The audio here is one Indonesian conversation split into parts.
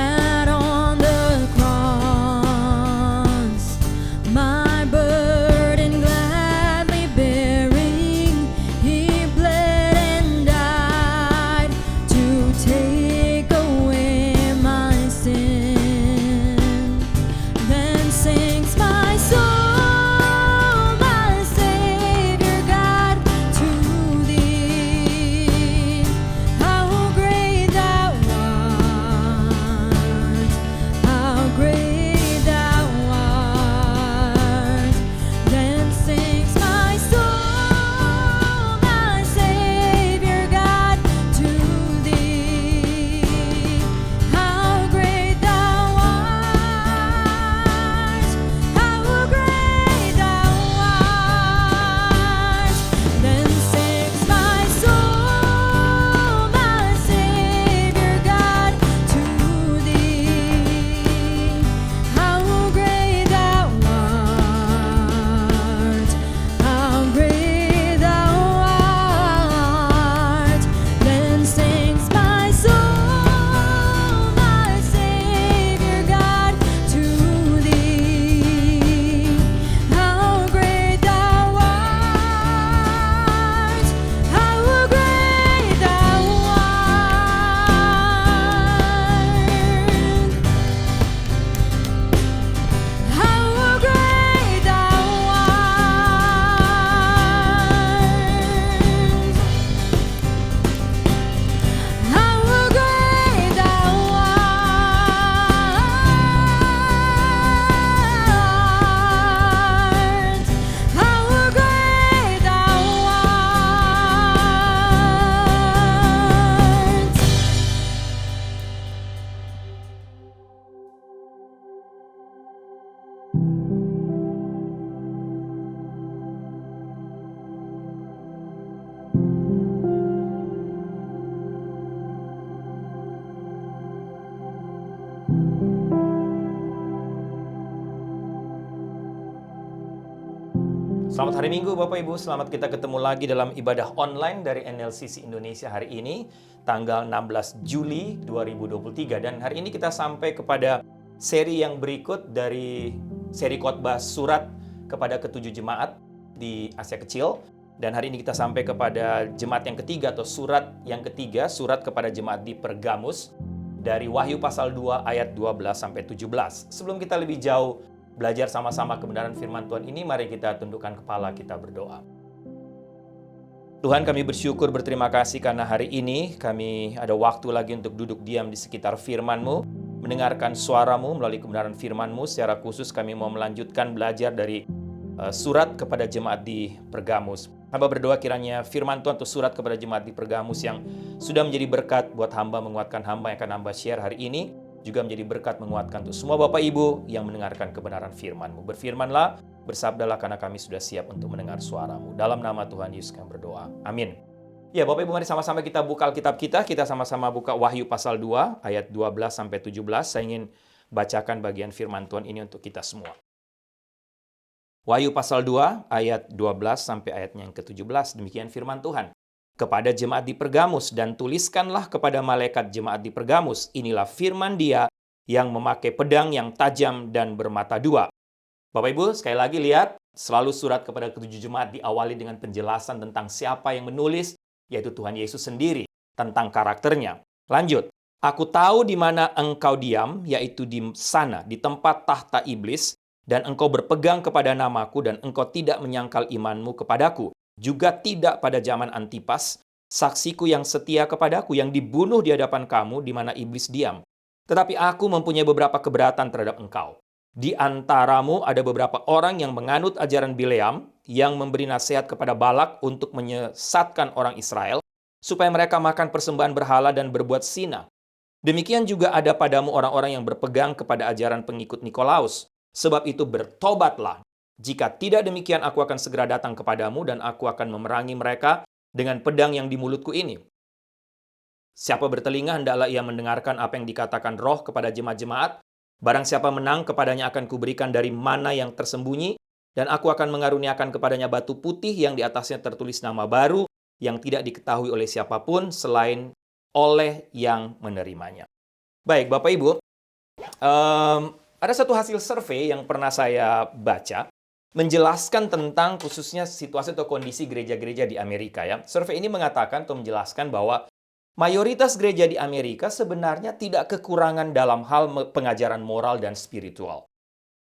that on the cross, my burden gladly bearing, he bled and died to take away my sin. Then sings my soul, my Savior God, to thee. How great thou art, how great thou art. Then sings my soul, my Savior God, to thee. How great thou art, how great thou art. Then sings my soul, my Savior God, to thee. How great thou art, how great thou art. Then sings my soul, my Savior God, to thee. How great thou art, how great thou art. How great thou art. How great thou art. How great thou art. Selamat hari Minggu Bapak Ibu, selamat kita ketemu lagi dalam ibadah online dari NLCC Indonesia hari ini, tanggal 16 Juli 2023. Dan hari ini kita sampai kepada seri yang berikut dari seri khotbah surat kepada ketujuh jemaat di Asia Kecil. Dan hari ini kita sampai kepada jemaat yang ketiga atau surat yang ketiga, surat kepada jemaat di Pergamus dari Wahyu pasal 2 ayat 12 sampai 17. Sebelum kita lebih jauh belajar sama-sama kebenaran firman Tuhan ini, mari kita tundukkan kepala, kita berdoa. Tuhan, kami bersyukur, berterima kasih karena hari ini kami ada waktu lagi untuk duduk diam di sekitar firman-Mu, mendengarkan suara-Mu melalui kebenaran firman-Mu. Secara khusus kami mau melanjutkan belajar dari surat kepada jemaat di Pergamus. Hamba berdoa kiranya firman Tuhan atau surat kepada jemaat di Pergamus yang sudah menjadi berkat buat hamba, menguatkan hamba yang akan hamba share hari ini, juga menjadi berkat menguatkan untuk semua Bapak Ibu yang mendengarkan kebenaran firman-Mu. Berfirmanlah, bersabdalah karena kami sudah siap untuk mendengar suara-Mu. Dalam nama Tuhan Yesus kami berdoa. Amin. Ya Bapak Ibu, mari sama-sama kita buka Alkitab kita. Kita sama-sama buka Wahyu pasal 2 ayat 12 sampai 17. Saya ingin bacakan bagian firman Tuhan ini untuk kita semua. Wahyu pasal 2 ayat 12 sampai ayatnya yang ke-17. Demikian firman Tuhan. Kepada jemaat di Pergamus, dan tuliskanlah kepada malaikat jemaat di Pergamus, inilah firman Dia yang memakai pedang yang tajam dan bermata dua. Bapak Ibu, sekali lagi lihat, selalu surat kepada ketujuh jemaat diawali dengan penjelasan tentang siapa yang menulis, yaitu Tuhan Yesus sendiri, tentang karakternya. Lanjut, aku tahu di mana engkau diam, yaitu di sana, di tempat tahta iblis, dan engkau berpegang kepada namaku, dan engkau tidak menyangkal imanmu kepadaku. Juga tidak pada zaman Antipas, saksiku yang setia kepadaku, yang dibunuh di hadapan kamu, di mana iblis diam. Tetapi aku mempunyai beberapa keberatan terhadap engkau. Di antaramu ada beberapa orang yang menganut ajaran Bileam, yang memberi nasihat kepada Balak untuk menyesatkan orang Israel, supaya mereka makan persembahan berhala dan berbuat zina. Demikian juga ada padamu orang-orang yang berpegang kepada ajaran pengikut Nikolaus. Sebab itu bertobatlah. Jika tidak demikian, aku akan segera datang kepadamu dan aku akan memerangi mereka dengan pedang yang di mulutku ini. Siapa bertelinga, hendaklah ia mendengarkan apa yang dikatakan Roh kepada jemaat-jemaat. Barang siapa menang, kepadanya akan kuberikan dari mana yang tersembunyi, dan aku akan mengaruniakan kepadanya batu putih yang di atasnya tertulis nama baru, yang tidak diketahui oleh siapapun selain oleh yang menerimanya. Baik, Bapak Ibu, Ada satu hasil survei yang pernah saya baca menjelaskan tentang khususnya situasi atau kondisi gereja-gereja di Amerika ya. Survei ini mengatakan atau menjelaskan bahwa mayoritas gereja di Amerika sebenarnya tidak kekurangan dalam hal pengajaran moral dan spiritual.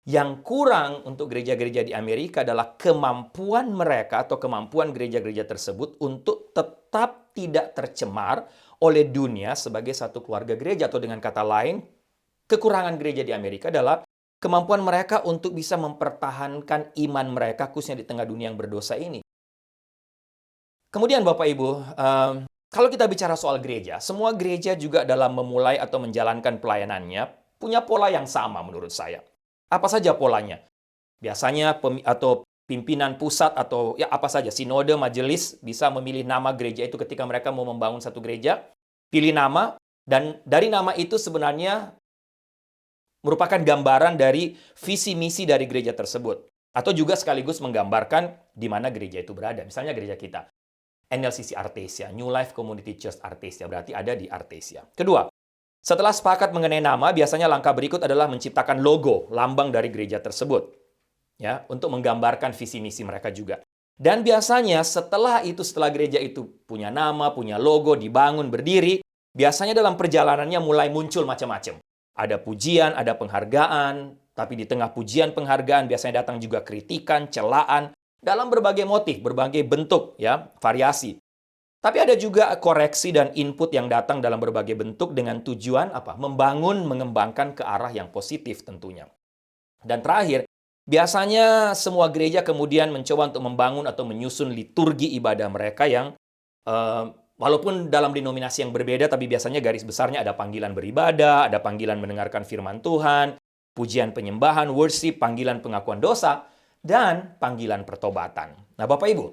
Yang kurang untuk gereja-gereja di Amerika adalah kemampuan mereka atau kemampuan gereja-gereja tersebut untuk tetap tidak tercemar oleh dunia sebagai satu keluarga gereja. Atau dengan kata lain, kekurangan gereja di Amerika adalah kemampuan mereka untuk bisa mempertahankan iman mereka khususnya di tengah dunia yang berdosa ini. Kemudian Bapak Ibu, kalau kita bicara soal gereja, semua gereja juga dalam memulai atau menjalankan pelayanannya punya pola yang sama menurut saya. Apa saja polanya? Biasanya atau pimpinan pusat atau ya apa saja, sinode, majelis bisa memilih nama gereja itu ketika mereka mau membangun satu gereja, pilih nama, dan dari nama itu sebenarnya merupakan gambaran dari visi misi dari gereja tersebut. Atau juga sekaligus menggambarkan di mana gereja itu berada. Misalnya gereja kita, NLCC Artesia, New Life Community Church Artesia, berarti ada di Artesia. Kedua, setelah sepakat mengenai nama, biasanya langkah berikut adalah menciptakan logo, lambang dari gereja tersebut. Ya, untuk menggambarkan visi misi mereka juga. Dan biasanya setelah gereja itu punya nama, punya logo, dibangun, berdiri, biasanya dalam perjalanannya mulai muncul macam-macam. Ada pujian, ada penghargaan, tapi di tengah pujian penghargaan biasanya datang juga kritikan, celaan, dalam berbagai motif, berbagai bentuk, ya, variasi. Tapi ada juga koreksi dan input yang datang dalam berbagai bentuk dengan tujuan apa? Membangun, mengembangkan ke arah yang positif tentunya. Dan terakhir, biasanya semua gereja kemudian mencoba untuk membangun atau menyusun liturgi ibadah mereka yang walaupun dalam denominasi yang berbeda, tapi biasanya garis besarnya ada panggilan beribadah, ada panggilan mendengarkan firman Tuhan, pujian penyembahan, worship, panggilan pengakuan dosa, dan panggilan pertobatan. Nah, Bapak Ibu,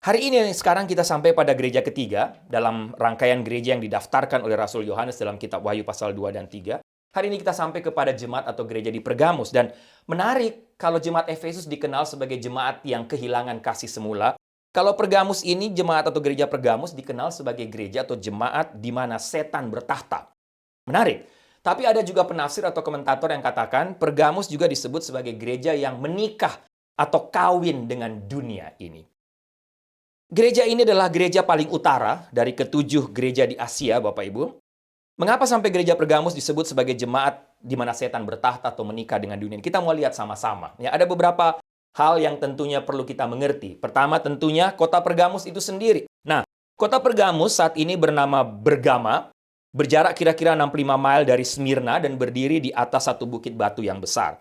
hari ini sekarang kita sampai pada gereja ketiga dalam rangkaian gereja yang didaftarkan oleh Rasul Yohanes dalam kitab Wahyu pasal 2 dan 3. Hari ini kita sampai kepada jemaat atau gereja di Pergamus. Dan menarik, kalau jemaat Efesus dikenal sebagai jemaat yang kehilangan kasih semula, kalau Pergamus ini, jemaat atau gereja Pergamus dikenal sebagai gereja atau jemaat di mana setan bertahta. Menarik. Tapi ada juga penafsir atau komentator yang katakan Pergamus juga disebut sebagai gereja yang menikah atau kawin dengan dunia ini. Gereja ini adalah gereja paling utara dari ketujuh gereja di Asia, Bapak Ibu. Mengapa sampai gereja Pergamus disebut sebagai jemaat di mana setan bertahta atau menikah dengan dunia? Kita mau lihat sama-sama. Ya, ada beberapa hal yang tentunya perlu kita mengerti. Pertama, tentunya kota Pergamus itu sendiri. Nah, kota Pergamus saat ini bernama Bergama, berjarak kira-kira 65 mil dari Smyrna dan berdiri di atas satu bukit batu yang besar.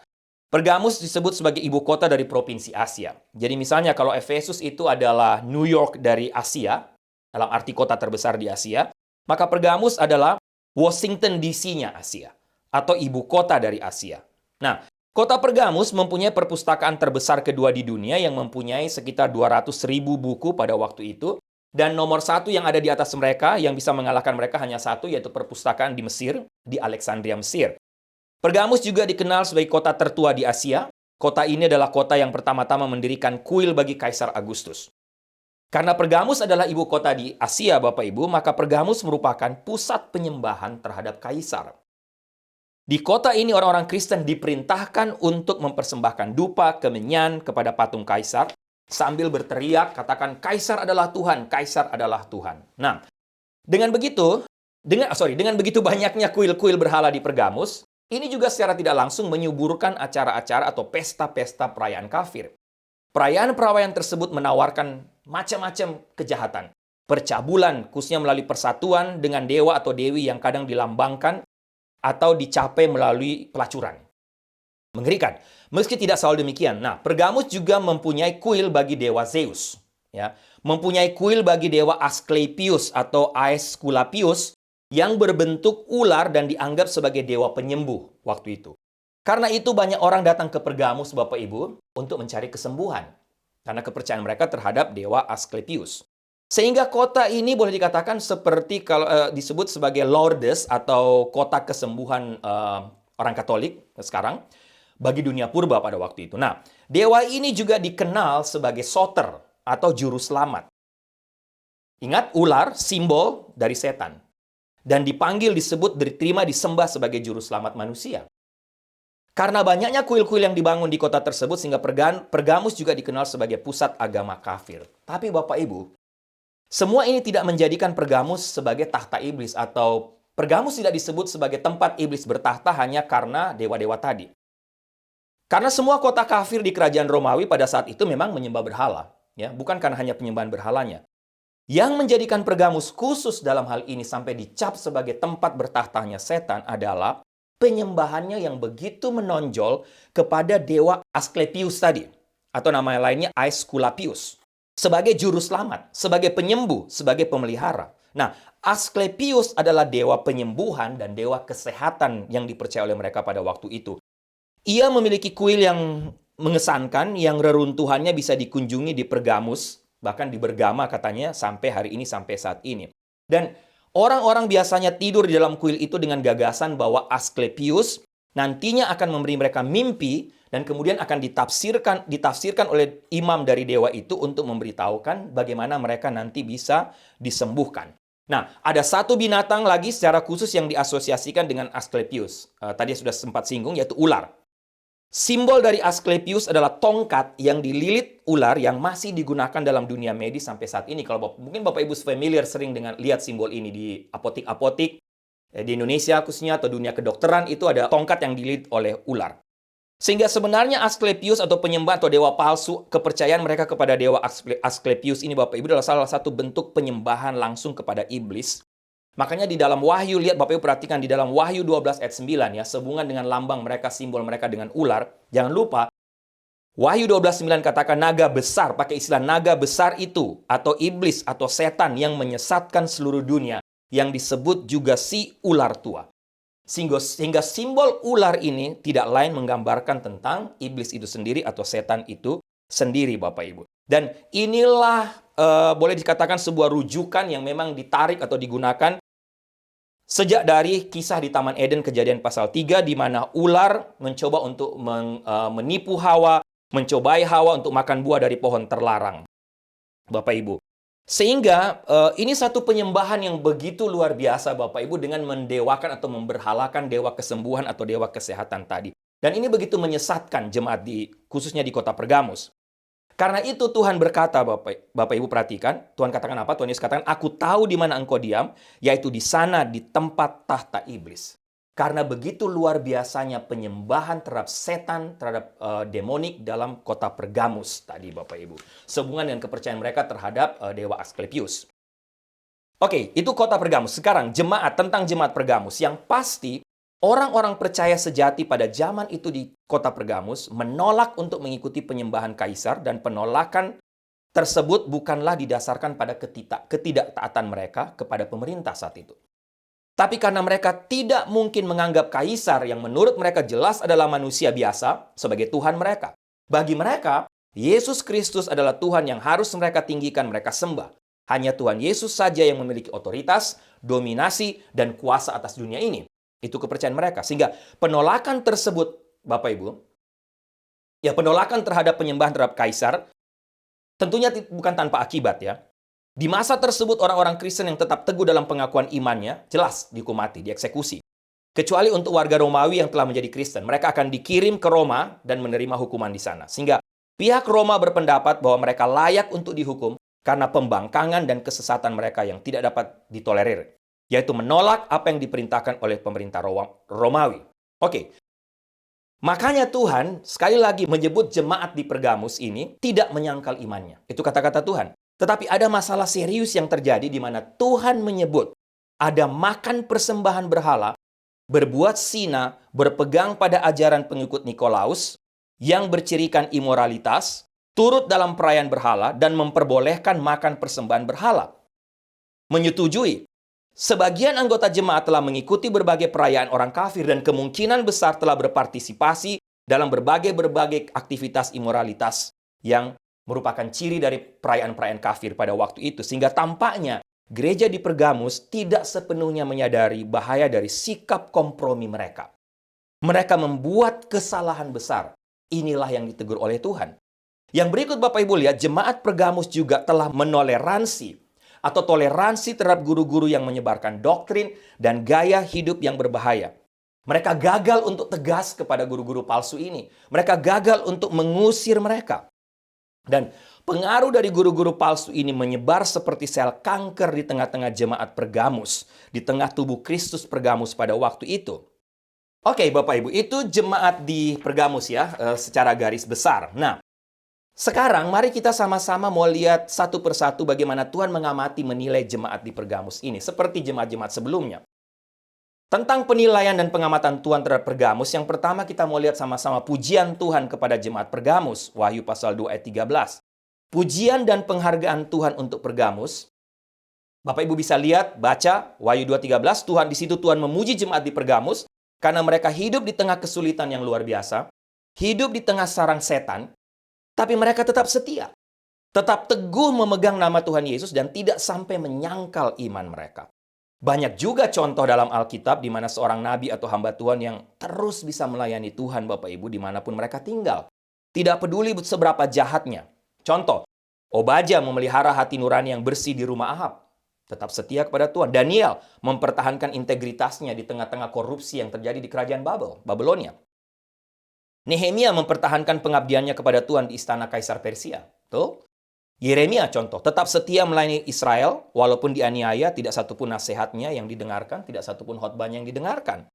Pergamus disebut sebagai ibu kota dari provinsi Asia. Jadi misalnya kalau Efesus itu adalah New York dari Asia, dalam arti kota terbesar di Asia, maka Pergamus adalah Washington DC-nya Asia, atau ibu kota dari Asia. Nah, kota Pergamus mempunyai perpustakaan terbesar kedua di dunia yang mempunyai sekitar 200.000 buku pada waktu itu, dan nomor satu yang ada di atas mereka, yang bisa mengalahkan mereka hanya satu, yaitu perpustakaan di Mesir, di Alexandria, Mesir. Pergamus juga dikenal sebagai kota tertua di Asia. Kota ini adalah kota yang pertama-tama mendirikan kuil bagi Kaisar Agustus. Karena Pergamus adalah ibu kota di Asia, Bapak Ibu, maka Pergamus merupakan pusat penyembahan terhadap Kaisar. Di kota ini orang-orang Kristen diperintahkan untuk mempersembahkan dupa, kemenyan kepada patung Kaisar, sambil berteriak, katakan, Kaisar adalah Tuhan, Kaisar adalah Tuhan. Nah, dengan begitu banyaknya kuil-kuil berhala di Pergamus, ini juga secara tidak langsung menyuburkan acara-acara atau pesta-pesta perayaan kafir. Perayaan-perayaan tersebut menawarkan macam-macam kejahatan. Percabulan, khususnya melalui persatuan dengan dewa atau dewi yang kadang dilambangkan atau dicapai melalui pelacuran. Mengerikan. Meski tidak selalu demikian. Nah, Pergamus juga mempunyai kuil bagi dewa Zeus. Ya. Mempunyai kuil bagi dewa Asklepios atau Aesculapius yang berbentuk ular dan dianggap sebagai dewa penyembuh waktu itu. Karena itu banyak orang datang ke Pergamus, Bapak Ibu, untuk mencari kesembuhan. Karena kepercayaan mereka terhadap dewa Asklepios. Sehingga kota ini boleh dikatakan seperti kalau disebut sebagai Lourdes atau kota kesembuhan orang Katolik sekarang bagi dunia purba pada waktu itu. Nah, dewa ini juga dikenal sebagai Soter atau juru selamat. Ingat, ular simbol dari setan. dan dipanggil, disebut, diterima, disembah sebagai juru selamat manusia. Karena banyaknya kuil-kuil yang dibangun di kota tersebut, sehingga Pergamus juga dikenal sebagai pusat agama kafir. Tapi Bapak Ibu, semua ini tidak menjadikan Pergamus sebagai tahta iblis, atau Pergamus tidak disebut sebagai tempat iblis bertahta hanya karena dewa-dewa tadi. Karena semua kota kafir di kerajaan Romawi pada saat itu memang menyembah berhala, ya, bukan karena hanya penyembahan berhalanya. Yang menjadikan Pergamus khusus dalam hal ini sampai dicap sebagai tempat bertahtanya setan adalah penyembahannya yang begitu menonjol kepada dewa Asklepius tadi, atau nama lainnya Aesculapius, sebagai juru selamat, sebagai penyembuh, sebagai pemelihara. Nah, Asklepius adalah dewa penyembuhan dan dewa kesehatan yang dipercaya oleh mereka pada waktu itu. Ia memiliki kuil yang mengesankan, yang reruntuhannya bisa dikunjungi di Pergamus, bahkan di Bergama katanya, sampai hari ini, sampai saat ini. Dan orang-orang biasanya tidur di dalam kuil itu dengan gagasan bahwa Asklepius nantinya akan memberi mereka mimpi dan kemudian akan ditafsirkan oleh imam dari dewa itu untuk memberitahukan bagaimana mereka nanti bisa disembuhkan. Nah, ada satu binatang lagi secara khusus yang diasosiasikan dengan Asklepius. Tadi sudah sempat singgung, yaitu ular. Simbol dari Asklepius adalah tongkat yang dililit ular yang masih digunakan dalam dunia medis sampai saat ini. Kalau mungkin Bapak Ibu familiar sering dengan lihat simbol ini di apotik-apotik di Indonesia khususnya atau dunia kedokteran, itu ada tongkat yang dililit oleh ular. Sehingga sebenarnya Asklepius atau penyembah atau dewa palsu, kepercayaan mereka kepada dewa Asklepius ini Bapak Ibu adalah salah satu bentuk penyembahan langsung kepada iblis. Makanya di dalam Wahyu, lihat Bapak Ibu perhatikan di dalam Wahyu 12 ayat 9 ya, sehubungan dengan lambang mereka, simbol mereka dengan ular. Jangan lupa, Wahyu 12:9 katakan naga besar, pakai istilah naga besar itu, atau iblis atau setan yang menyesatkan seluruh dunia, yang disebut juga si ular tua. Sehingga simbol ular ini tidak lain menggambarkan tentang iblis itu sendiri atau setan itu sendiri Bapak Ibu. Dan inilah boleh dikatakan sebuah rujukan yang memang ditarik atau digunakan sejak dari kisah di Taman Eden, Kejadian pasal 3, di mana ular mencoba untuk menipu Hawa, mencobai Hawa untuk makan buah dari pohon terlarang. Bapak Ibu. Sehingga ini satu penyembahan yang begitu luar biasa Bapak Ibu, dengan mendewakan atau memberhalakan dewa kesembuhan atau dewa kesehatan tadi. Dan ini begitu menyesatkan jemaat khususnya di kota Pergamus. Karena itu Tuhan berkata, Bapak Ibu perhatikan, Tuhan katakan apa? Tuhan Yesus katakan, aku tahu di mana engkau diam, yaitu di sana di tempat tahta iblis. Karena begitu luar biasanya penyembahan terhadap setan, terhadap demonik dalam kota Pergamus tadi Bapak Ibu. Sehubungan dengan kepercayaan mereka terhadap dewa Asklepius. Oke, itu kota Pergamus. Sekarang tentang jemaat Pergamus. Yang pasti, orang-orang percaya sejati pada zaman itu di kota Pergamus menolak untuk mengikuti penyembahan kaisar, dan penolakan tersebut bukanlah didasarkan pada ketidaktaatan mereka kepada pemerintah saat itu. Tapi karena mereka tidak mungkin menganggap kaisar yang menurut mereka jelas adalah manusia biasa sebagai Tuhan mereka. Bagi mereka, Yesus Kristus adalah Tuhan yang harus mereka tinggikan, mereka sembah. Hanya Tuhan Yesus saja yang memiliki otoritas, dominasi, dan kuasa atas dunia ini. Itu kepercayaan mereka. Sehingga penolakan tersebut, Bapak Ibu, ya penolakan terhadap penyembahan terhadap kaisar, tentunya bukan tanpa akibat ya. Di masa tersebut orang-orang Kristen yang tetap teguh dalam pengakuan imannya, jelas dihukum mati, dieksekusi. Kecuali untuk warga Romawi yang telah menjadi Kristen. Mereka akan dikirim ke Roma dan menerima hukuman di sana. Sehingga pihak Roma berpendapat bahwa mereka layak untuk dihukum karena pembangkangan dan kesesatan mereka yang tidak dapat ditolerir, yaitu menolak apa yang diperintahkan oleh pemerintah Romawi. Oke. Makanya Tuhan sekali lagi menyebut jemaat di Pergamus ini tidak menyangkal imannya. Itu kata-kata Tuhan. Tetapi ada masalah serius yang terjadi di mana Tuhan menyebut ada makan persembahan berhala, berbuat zina, berpegang pada ajaran pengikut Nikolaus yang bercirikan imoralitas, turut dalam perayaan berhala, dan memperbolehkan makan persembahan berhala. Menyetujui, sebagian anggota jemaat telah mengikuti berbagai perayaan orang kafir dan kemungkinan besar telah berpartisipasi dalam berbagai aktivitas imoralitas yang merupakan ciri dari perayaan-perayaan kafir pada waktu itu. Sehingga tampaknya gereja di Pergamus tidak sepenuhnya menyadari bahaya dari sikap kompromi mereka. Mereka membuat kesalahan besar. Inilah yang ditegur oleh Tuhan. Yang berikut Bapak Ibu lihat, jemaat Pergamus juga telah menoleransi atau toleransi terhadap guru-guru yang menyebarkan doktrin dan gaya hidup yang berbahaya. Mereka gagal untuk tegas kepada guru-guru palsu ini. Mereka gagal untuk mengusir mereka. Dan pengaruh dari guru-guru palsu ini menyebar seperti sel kanker di tengah-tengah jemaat Pergamus, di tengah tubuh Kristus Pergamus pada waktu itu. Oke, Bapak Ibu, itu jemaat di Pergamus ya, secara garis besar. Nah, sekarang mari kita sama-sama mau lihat satu persatu bagaimana Tuhan mengamati menilai jemaat di Pergamus ini, seperti jemaat-jemaat sebelumnya. Tentang penilaian dan pengamatan Tuhan terhadap Pergamus, yang pertama kita mau lihat sama-sama pujian Tuhan kepada jemaat Pergamus, Wahyu pasal 2 ayat 13. Pujian dan penghargaan Tuhan untuk Pergamus. Bapak Ibu bisa lihat, baca Wahyu 2:13, Tuhan di situ Tuhan memuji jemaat di Pergamus karena mereka hidup di tengah kesulitan yang luar biasa, hidup di tengah sarang setan, tapi mereka tetap setia. Tetap teguh memegang nama Tuhan Yesus dan tidak sampai menyangkal iman mereka. Banyak juga contoh dalam Alkitab di mana seorang nabi atau hamba Tuhan yang terus bisa melayani Tuhan Bapak Ibu dimanapun mereka tinggal. Tidak peduli seberapa jahatnya. Contoh, Obadya memelihara hati nurani yang bersih di rumah Ahab. Tetap setia kepada Tuhan. Daniel mempertahankan integritasnya di tengah-tengah korupsi yang terjadi di kerajaan Babelonia. Nehemia mempertahankan pengabdiannya kepada Tuhan di istana Kaisar Persia. Tuh. Yeremia contoh, tetap setia melayani Israel, walaupun dianiaya, tidak satupun nasihatnya yang didengarkan, tidak satupun khotbahnya yang didengarkan.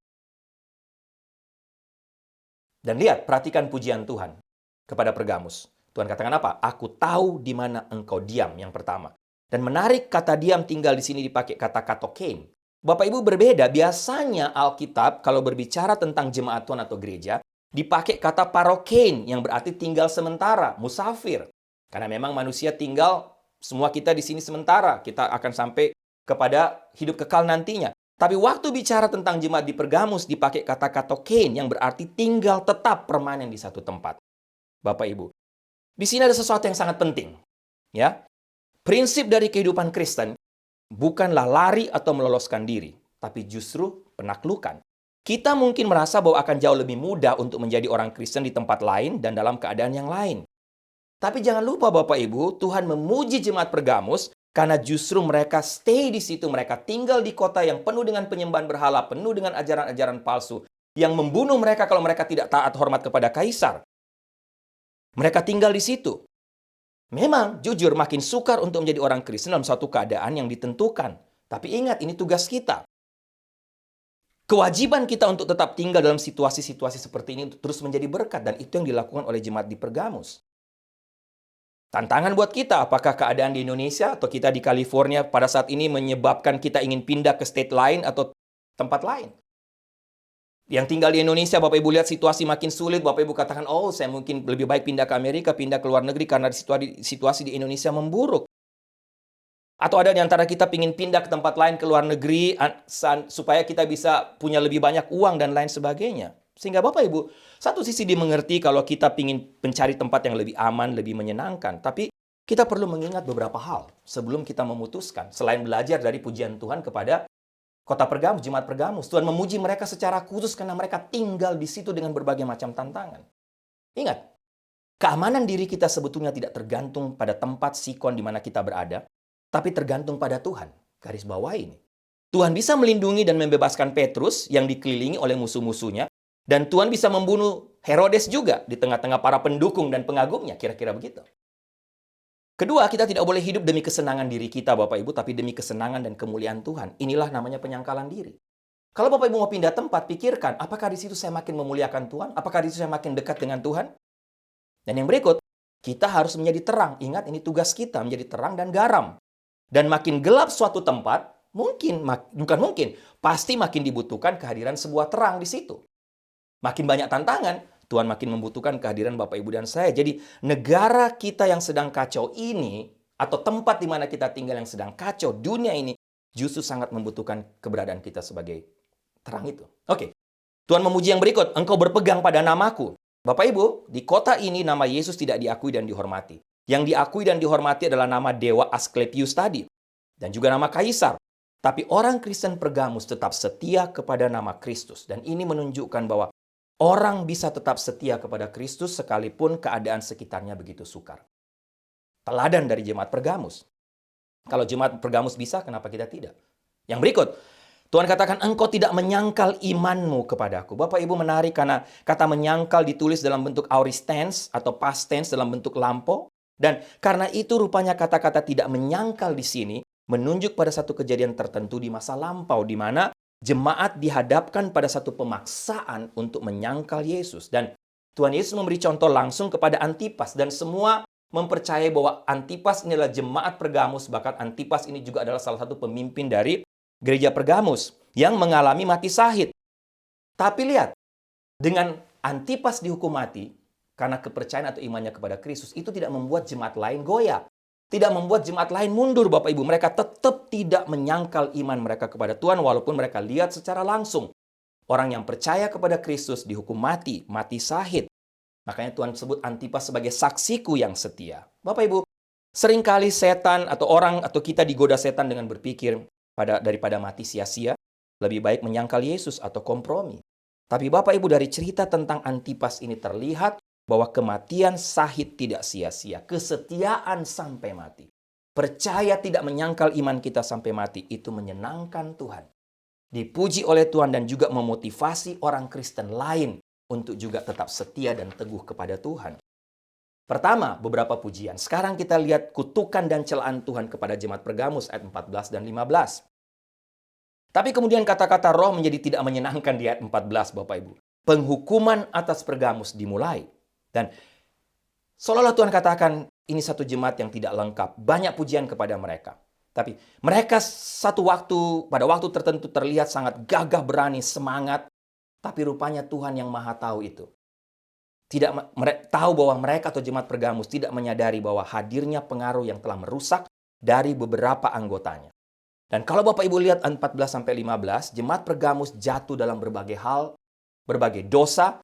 Dan lihat, perhatikan pujian Tuhan kepada Pergamus. Tuhan katakan apa? Aku tahu di mana engkau diam, yang pertama. Dan menarik, kata diam tinggal di sini dipakai kata katokein. Bapak Ibu berbeda, biasanya Alkitab kalau berbicara tentang jemaat Tuhan atau gereja, dipakai kata parokein yang berarti tinggal sementara, musafir. Karena memang manusia tinggal, semua kita di sini sementara. Kita akan sampai kepada hidup kekal nantinya. Tapi waktu bicara tentang jemaat di Pergamus, dipakai kata katokein yang berarti tinggal tetap permanen di satu tempat. Bapak Ibu, di sini ada sesuatu yang sangat penting. Ya, prinsip dari kehidupan Kristen bukanlah lari atau meloloskan diri, tapi justru penaklukan. Kita mungkin merasa bahwa akan jauh lebih mudah untuk menjadi orang Kristen di tempat lain dan dalam keadaan yang lain. Tapi jangan lupa Bapak Ibu, Tuhan memuji jemaat Pergamus karena justru mereka stay di situ, mereka tinggal di kota yang penuh dengan penyembahan berhala, penuh dengan ajaran-ajaran palsu, yang membunuh mereka kalau mereka tidak taat hormat kepada kaisar. Mereka tinggal di situ. Memang, jujur, makin sukar untuk menjadi orang Kristen dalam suatu keadaan yang ditentukan. Tapi ingat, ini tugas kita. Kewajiban kita untuk tetap tinggal dalam situasi-situasi seperti ini untuk terus menjadi berkat. Dan itu yang dilakukan oleh jemaat di Pergamus. Tantangan buat kita, apakah keadaan di Indonesia atau kita di California pada saat ini menyebabkan kita ingin pindah ke state lain atau tempat lain? Yang tinggal di Indonesia, Bapak Ibu lihat situasi makin sulit, Bapak Ibu katakan, oh saya mungkin lebih baik pindah ke Amerika, pindah ke luar negeri karena situasi di Indonesia memburuk. Atau ada di antara kita ingin pindah ke tempat lain ke luar negeri supaya kita bisa punya lebih banyak uang dan lain sebagainya. Sehingga Bapak Ibu, satu sisi dimengerti kalau kita ingin mencari tempat yang lebih aman, lebih menyenangkan. Tapi kita perlu mengingat beberapa hal sebelum kita memutuskan. Selain belajar dari pujian Tuhan kepada kota Pergamus, jemaat Pergamus. Tuhan memuji mereka secara khusus karena mereka tinggal di situ dengan berbagai macam tantangan. Ingat, keamanan diri kita sebetulnya tidak tergantung pada tempat sikon di mana kita berada, tapi tergantung pada Tuhan. Garis bawah ini. Tuhan bisa melindungi dan membebaskan Petrus yang dikelilingi oleh musuh-musuhnya. Dan Tuhan bisa membunuh Herodes juga di tengah-tengah para pendukung dan pengagumnya. Kira-kira begitu. Kedua, kita tidak boleh hidup demi kesenangan diri kita, Bapak Ibu, tapi demi kesenangan dan kemuliaan Tuhan. Inilah namanya penyangkalan diri. Kalau Bapak Ibu mau pindah tempat, pikirkan, apakah di situ saya makin memuliakan Tuhan? Apakah di situ saya makin dekat dengan Tuhan? Dan yang berikut, kita harus menjadi terang. Ingat, ini tugas kita, menjadi terang dan garam. Dan makin gelap suatu tempat, pasti makin dibutuhkan kehadiran sebuah terang di situ. Makin banyak tantangan, Tuhan makin membutuhkan kehadiran Bapak, Ibu, dan saya. Jadi, negara kita yang sedang kacau ini, atau tempat di mana kita tinggal yang sedang kacau, dunia ini, justru sangat membutuhkan keberadaan kita sebagai terang itu. Oke, Tuhan memuji yang berikut, engkau berpegang pada namaku. Bapak, Ibu, di kota ini nama Yesus tidak diakui dan dihormati. Yang diakui dan dihormati adalah nama Dewa Asklepius tadi, dan juga nama Kaisar. Tapi orang Kristen Pergamus tetap setia kepada nama Kristus. Dan ini menunjukkan bahwa orang bisa tetap setia kepada Kristus sekalipun keadaan sekitarnya begitu sukar. Teladan dari jemaat Pergamus. Kalau jemaat Pergamus bisa, kenapa kita tidak? Yang berikut, Tuhan katakan, engkau tidak menyangkal imanmu kepadaku. Bapak Ibu menarik karena kata menyangkal ditulis dalam bentuk aorist tense atau past tense dalam bentuk lampau. Dan karena itu rupanya kata-kata tidak menyangkal di sini menunjuk pada satu kejadian tertentu di masa lampau, di mana jemaat dihadapkan pada satu pemaksaan untuk menyangkal Yesus. Dan Tuhan Yesus memberi contoh langsung kepada Antipas. Dan semua mempercayai bahwa Antipas ini adalah jemaat Pergamus. Bahkan Antipas ini juga adalah salah satu pemimpin dari gereja Pergamus yang mengalami mati syahid. Tapi lihat, dengan Antipas dihukum mati karena kepercayaan atau imannya kepada Kristus, itu tidak membuat jemaat lain goyah. Tidak membuat jemaat lain mundur, Bapak Ibu. Mereka tetap tidak menyangkal iman mereka kepada Tuhan walaupun mereka lihat secara langsung. Orang yang percaya kepada Kristus dihukum mati, mati syahid. Makanya Tuhan sebut Antipas sebagai saksiku yang setia. Bapak Ibu, seringkali setan atau orang atau kita digoda setan dengan berpikir daripada mati sia-sia, lebih baik menyangkal Yesus atau kompromi. Tapi Bapak Ibu, dari cerita tentang Antipas ini terlihat bahwa kematian syahid tidak sia-sia. Kesetiaan sampai mati. Percaya tidak menyangkal iman kita sampai mati. Itu menyenangkan Tuhan. Dipuji oleh Tuhan dan juga memotivasi orang Kristen lain untuk juga tetap setia dan teguh kepada Tuhan. Pertama, beberapa pujian. Sekarang kita lihat kutukan dan celaan Tuhan kepada jemaat Pergamus ayat 14 dan 15. Tapi kemudian kata-kata roh menjadi tidak menyenangkan di ayat 14, Bapak Ibu. Penghukuman atas Pergamus dimulai. Dan seolah-olah Tuhan katakan, ini satu jemaat yang tidak lengkap. Banyak pujian kepada mereka. Tapi mereka pada waktu tertentu terlihat sangat gagah berani, semangat. Tapi rupanya Tuhan yang maha tahu itu. Tahu bahwa mereka atau jemaat Pergamus tidak menyadari bahwa hadirnya pengaruh yang telah merusak dari beberapa anggotanya. Dan kalau Bapak Ibu lihat 14-15, jemaat Pergamus jatuh dalam berbagai hal, berbagai dosa.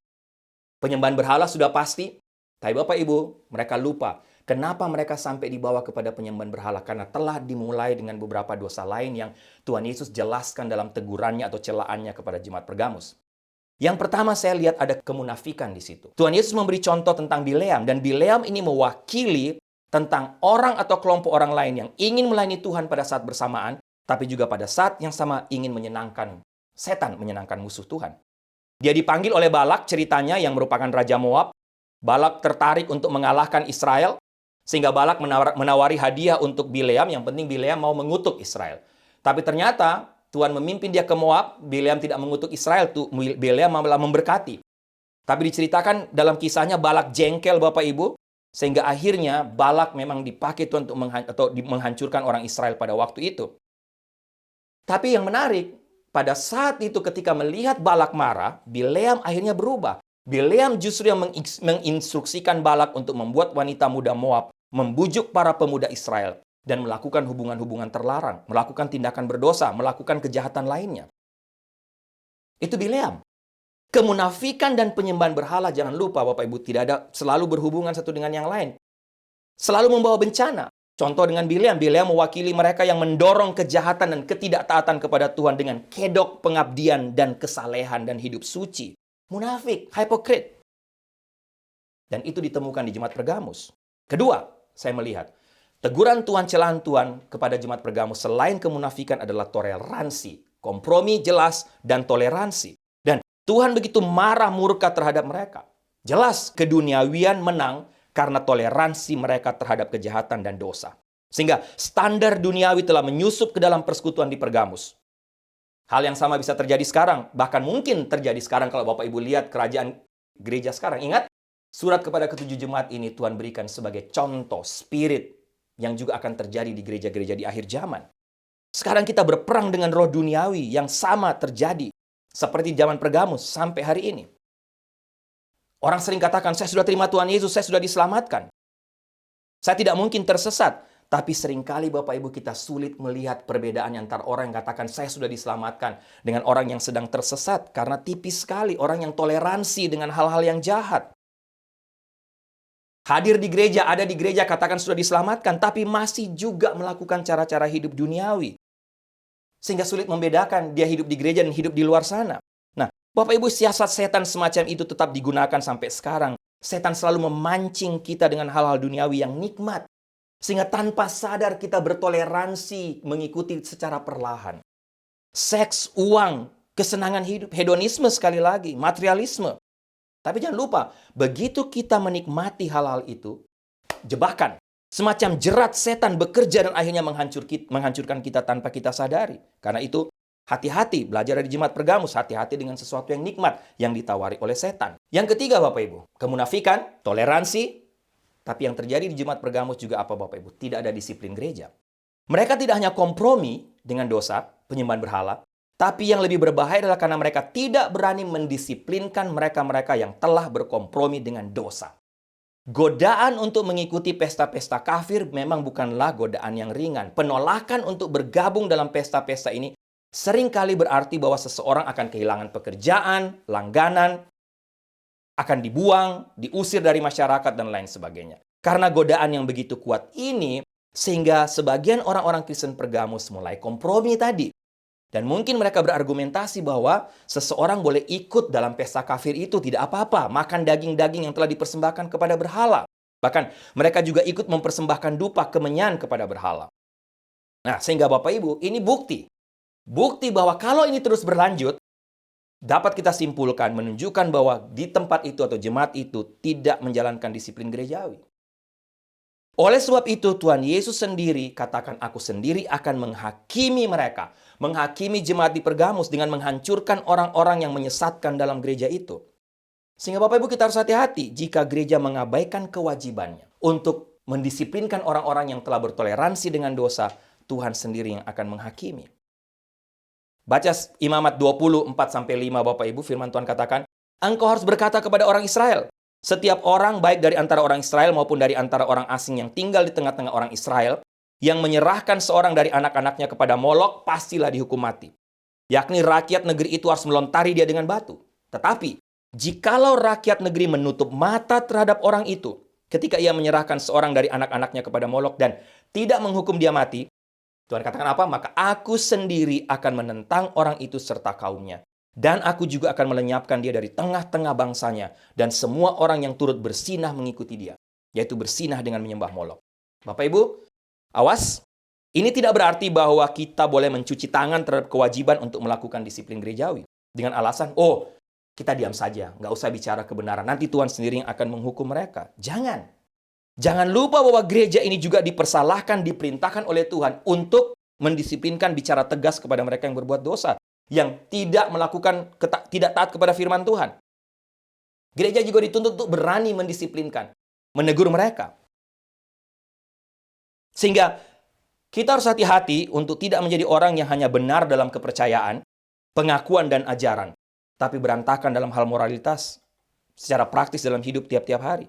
Penyembahan berhala sudah pasti, tapi Bapak Ibu, mereka lupa kenapa mereka sampai dibawa kepada penyembahan berhala, karena telah dimulai dengan beberapa dosa lain yang Tuhan Yesus jelaskan dalam tegurannya atau celaannya kepada jemaat Pergamus. Yang pertama saya lihat ada kemunafikan di situ. Tuhan Yesus memberi contoh tentang Bileam, dan Bileam ini mewakili tentang orang atau kelompok orang lain yang ingin melayani Tuhan pada saat bersamaan, tapi juga pada saat yang sama ingin menyenangkan setan, menyenangkan musuh Tuhan. Dia dipanggil oleh Balak, ceritanya yang merupakan Raja Moab. Balak tertarik untuk mengalahkan Israel, sehingga Balak menawari hadiah untuk Bileam. Yang penting Bileam mau mengutuk Israel. Tapi ternyata Tuhan memimpin dia ke Moab, Bileam tidak mengutuk Israel, Bileam malah memberkati. Tapi diceritakan dalam kisahnya Balak jengkel, Bapak Ibu, sehingga akhirnya Balak memang dipakai Tuhan untuk menghancurkan orang Israel pada waktu itu. Tapi yang menarik, pada saat itu ketika melihat Balak marah, Bileam akhirnya berubah. Bileam justru yang menginstruksikan Balak untuk membuat wanita muda Moab membujuk para pemuda Israel dan melakukan hubungan-hubungan terlarang, melakukan tindakan berdosa, melakukan kejahatan lainnya. Itu Bileam. Kemunafikan dan penyembahan berhala, jangan lupa Bapak Ibu, tidak ada selalu berhubungan satu dengan yang lain. Selalu membawa bencana. Contoh dengan Bileam mewakili mereka yang mendorong kejahatan dan ketidaktaatan kepada Tuhan dengan kedok pengabdian dan kesalehan dan hidup suci. Munafik, hipokrit. Dan itu ditemukan di jemaat Pergamus. Kedua, saya melihat teguran Tuhan, celaan Tuhan kepada jemaat Pergamus selain kemunafikan adalah toleransi. Kompromi jelas dan toleransi. Dan Tuhan begitu marah murka terhadap mereka. Jelas keduniawian menang karena toleransi mereka terhadap kejahatan dan dosa. Sehingga standar duniawi telah menyusup ke dalam persekutuan di Pergamus. Hal yang sama bisa terjadi sekarang. Bahkan mungkin terjadi sekarang kalau Bapak Ibu lihat kerajaan gereja sekarang. Ingat, surat kepada ketujuh jemaat ini Tuhan berikan sebagai contoh spirit yang juga akan terjadi di gereja-gereja di akhir zaman. Sekarang kita berperang dengan roh duniawi yang sama terjadi seperti zaman Pergamus sampai hari ini. Orang sering katakan, saya sudah terima Tuhan Yesus, saya sudah diselamatkan. Saya tidak mungkin tersesat. Tapi seringkali Bapak Ibu kita sulit melihat perbedaan antara orang yang katakan saya sudah diselamatkan dengan orang yang sedang tersesat. Karena tipis sekali orang yang toleransi dengan hal-hal yang jahat. Hadir di gereja, ada di gereja katakan sudah diselamatkan, tapi masih juga melakukan cara-cara hidup duniawi. Sehingga sulit membedakan dia hidup di gereja dan hidup di luar sana. Bapak Ibu, siasat setan semacam itu tetap digunakan sampai sekarang. Setan selalu memancing kita dengan hal-hal duniawi yang nikmat. Sehingga tanpa sadar kita bertoleransi mengikuti secara perlahan. Seks, uang, kesenangan hidup, hedonisme sekali lagi, materialisme. Tapi jangan lupa, begitu kita menikmati hal-hal itu, jebakan. Semacam jerat setan bekerja dan akhirnya menghancurkan kita tanpa kita sadari. Karena itu, hati-hati, belajar dari jemaat Pergamus, hati-hati dengan sesuatu yang nikmat yang ditawari oleh setan. Yang ketiga, Bapak Ibu, kemunafikan, toleransi, tapi yang terjadi di jemaat Pergamus juga apa, Bapak Ibu? Tidak ada disiplin gereja. Mereka tidak hanya kompromi dengan dosa, penyembahan berhala, tapi yang lebih berbahaya adalah karena mereka tidak berani mendisiplinkan mereka-mereka yang telah berkompromi dengan dosa. Godaan untuk mengikuti pesta-pesta kafir memang bukanlah godaan yang ringan. Penolakan untuk bergabung dalam pesta-pesta ini seringkali berarti bahwa seseorang akan kehilangan pekerjaan, langganan, akan dibuang, diusir dari masyarakat, dan lain sebagainya. Karena godaan yang begitu kuat ini, sehingga sebagian orang-orang Kristen Pergamus mulai kompromi tadi. Dan mungkin mereka berargumentasi bahwa seseorang boleh ikut dalam pesta kafir itu, tidak apa-apa, makan daging-daging yang telah dipersembahkan kepada berhala. Bahkan mereka juga ikut mempersembahkan dupa kemenyan kepada berhala. Nah, sehingga Bapak Ibu, ini bukti. Bukti bahwa kalau ini terus berlanjut, dapat kita simpulkan menunjukkan bahwa di tempat itu atau jemaat itu tidak menjalankan disiplin gerejawi. Oleh sebab itu, Tuhan Yesus sendiri, katakan aku sendiri akan menghakimi mereka. Menghakimi jemaat di Pergamus dengan menghancurkan orang-orang yang menyesatkan dalam gereja itu. Sehingga Bapak Ibu kita harus hati-hati jika gereja mengabaikan kewajibannya untuk mendisiplinkan orang-orang yang telah bertoleransi dengan dosa, Tuhan sendiri yang akan menghakimi. Baca Imamat 24-5 Bapak Ibu, firman Tuhan katakan, engkau harus berkata kepada orang Israel, setiap orang baik dari antara orang Israel maupun dari antara orang asing yang tinggal di tengah-tengah orang Israel, yang menyerahkan seorang dari anak-anaknya kepada Molok, pastilah dihukum mati. Yakni rakyat negeri itu harus melontari dia dengan batu. Tetapi, jikalau rakyat negeri menutup mata terhadap orang itu, ketika ia menyerahkan seorang dari anak-anaknya kepada Molok dan tidak menghukum dia mati, Tuhan katakan apa? Maka aku sendiri akan menentang orang itu serta kaumnya. Dan aku juga akan melenyapkan dia dari tengah-tengah bangsanya. Dan semua orang yang turut bersinah mengikuti dia. Yaitu bersinah dengan menyembah Molok. Bapak Ibu, awas. Ini tidak berarti bahwa kita boleh mencuci tangan terhadap kewajiban untuk melakukan disiplin gerejawi. Dengan alasan, oh, kita diam saja. Nggak usah bicara kebenaran. Nanti Tuhan sendiri yang akan menghukum mereka. Jangan. Jangan lupa bahwa gereja ini juga dipersalahkan, diperintahkan oleh Tuhan untuk mendisiplinkan bicara tegas kepada mereka yang berbuat dosa. Yang tidak melakukan, tidak taat kepada firman Tuhan. Gereja juga dituntut untuk berani mendisiplinkan, menegur mereka. Sehingga kita harus hati-hati untuk tidak menjadi orang yang hanya benar dalam kepercayaan, pengakuan dan ajaran, tapi berantakan dalam hal moralitas secara praktis dalam hidup tiap-tiap hari.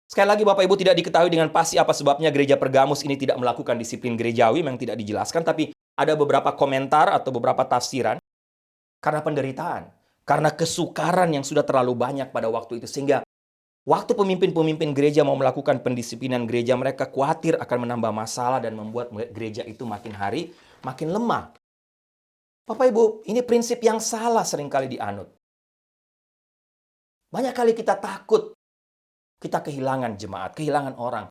Sekali lagi Bapak Ibu, tidak diketahui dengan pasti apa sebabnya gereja Pergamus ini tidak melakukan disiplin gerejawi, memang tidak dijelaskan, tapi ada beberapa komentar atau beberapa tafsiran karena penderitaan, karena kesukaran yang sudah terlalu banyak pada waktu itu. Sehingga waktu pemimpin-pemimpin gereja mau melakukan pendisiplinan gereja, mereka khawatir akan menambah masalah dan membuat gereja itu makin hari makin lemah. Bapak Ibu, ini prinsip yang salah seringkali dianut. Banyak kali kita takut, kita kehilangan jemaat, kehilangan orang.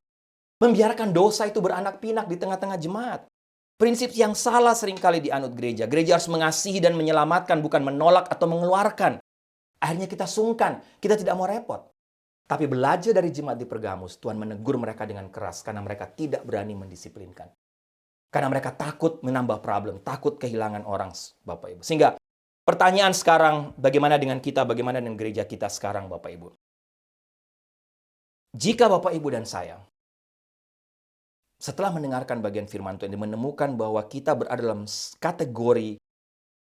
Membiarkan dosa itu beranak pinak di tengah-tengah jemaat. Prinsip yang salah seringkali dianut gereja. Gereja harus mengasihi dan menyelamatkan, bukan menolak atau mengeluarkan. Akhirnya kita sungkan, kita tidak mau repot. Tapi belajar dari jemaat di Pergamus, Tuhan menegur mereka dengan keras karena mereka tidak berani mendisiplinkan. Karena mereka takut menambah problem, takut kehilangan orang, Bapak Ibu. Sehingga pertanyaan sekarang, bagaimana dengan kita, bagaimana dengan gereja kita sekarang, Bapak Ibu? Jika Bapak Ibu dan saya setelah mendengarkan bagian firman Tuhan, menemukan bahwa kita berada dalam kategori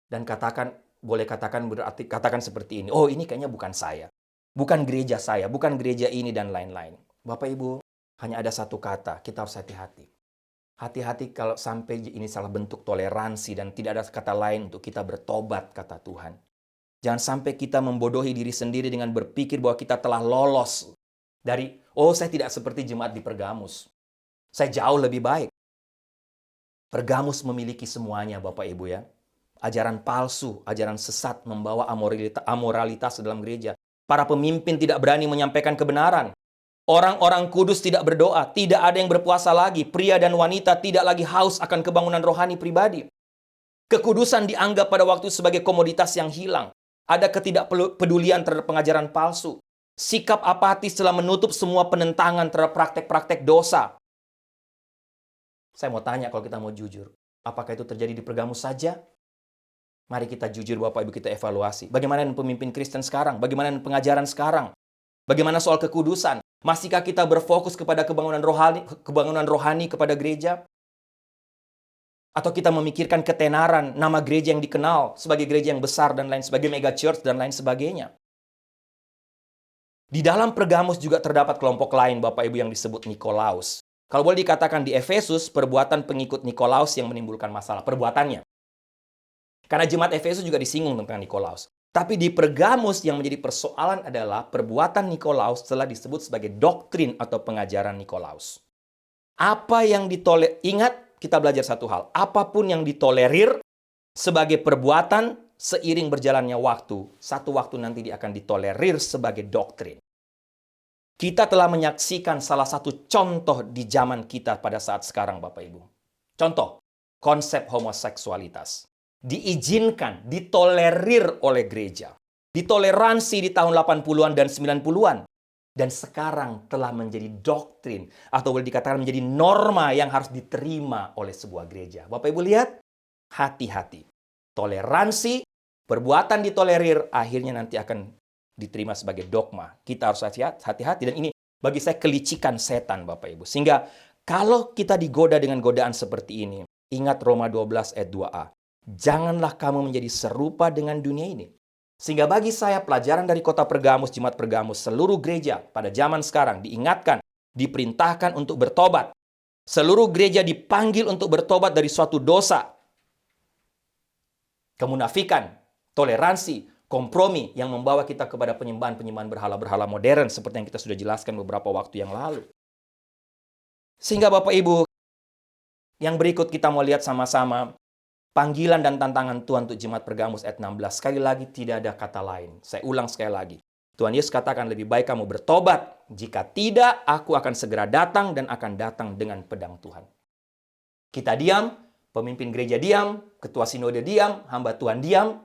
dan katakan seperti ini. Oh, ini kayaknya bukan saya. Bukan gereja saya, bukan gereja ini dan lain-lain. Bapak Ibu, hanya ada satu kata, kita harus hati-hati. Hati-hati kalau sampai ini salah bentuk toleransi dan tidak ada kata lain untuk kita bertobat, kata Tuhan. Jangan sampai kita membodohi diri sendiri dengan berpikir bahwa kita telah lolos dari, oh saya tidak seperti jemaat di Pergamus. Saya jauh lebih baik. Pergamus memiliki semuanya, Bapak Ibu ya. Ajaran palsu, ajaran sesat membawa amoralitas dalam gereja. Para pemimpin tidak berani menyampaikan kebenaran. Orang-orang kudus tidak berdoa, tidak ada yang berpuasa lagi. Pria dan wanita tidak lagi haus akan kebangunan rohani pribadi. Kekudusan dianggap pada waktu sebagai komoditas yang hilang. Ada ketidakpedulian terhadap pengajaran palsu. Sikap apatis telah menutup semua penentangan terhadap praktek-praktek dosa. Saya mau tanya kalau kita mau jujur. Apakah itu terjadi di Pergamus saja? Mari kita jujur Bapak Ibu, kita evaluasi. Bagaimana dengan pemimpin Kristen sekarang? Bagaimana dengan pengajaran sekarang? Bagaimana soal kekudusan? Masihkah kita berfokus kepada kebangunan rohani kepada gereja? Atau kita memikirkan ketenaran nama gereja yang dikenal sebagai gereja yang besar dan lain sebagai mega church dan lain sebagainya? Di dalam Pergamus juga terdapat kelompok lain Bapak Ibu yang disebut Nikolaus. Kalau boleh dikatakan di Efesus, perbuatan pengikut Nikolaus yang menimbulkan masalah. Perbuatannya. Karena jemaat Efesus juga disinggung tentang Nikolaus. Tapi di Pergamus yang menjadi persoalan adalah perbuatan Nikolaus telah disebut sebagai doktrin atau pengajaran Nikolaus. Apa yang ingat, kita belajar satu hal. Apapun yang ditolerir sebagai perbuatan seiring berjalannya waktu, satu waktu nanti dia akan ditolerir sebagai doktrin. Kita telah menyaksikan salah satu contoh di zaman kita pada saat sekarang, Bapak Ibu. Contoh, konsep homoseksualitas. Diizinkan, ditolerir oleh gereja. Ditoleransi di tahun 80-an dan 90-an. Dan sekarang telah menjadi doktrin. Atau boleh dikatakan menjadi norma yang harus diterima oleh sebuah gereja. Bapak Ibu lihat, hati-hati. Toleransi, perbuatan ditolerir, akhirnya nanti akan diterima sebagai dogma. Kita harus hati-hati. Dan ini bagi saya kelicikan setan, Bapak Ibu. Sehingga kalau kita digoda dengan godaan seperti ini, ingat Roma 12 ayat 2a. Janganlah kamu menjadi serupa dengan dunia ini. Sehingga bagi saya pelajaran dari kota Pergamus, jemaat Pergamus, seluruh gereja pada zaman sekarang diingatkan, diperintahkan untuk bertobat. Seluruh gereja dipanggil untuk bertobat dari suatu dosa. Kemunafikan, toleransi, kompromi yang membawa kita kepada penyembahan berhala-berhala modern seperti yang kita sudah jelaskan beberapa waktu yang lalu. Sehingga Bapak Ibu, yang berikut kita mau lihat sama-sama panggilan dan tantangan Tuhan untuk jemaat Pergamus ayat 16. Sekali lagi tidak ada kata lain. Saya ulang sekali lagi. Tuhan Yesus katakan lebih baik kamu bertobat. Jika tidak, aku akan segera datang dan akan datang dengan pedang Tuhan. Kita diam, pemimpin gereja diam, ketua sinode diam, hamba Tuhan diam.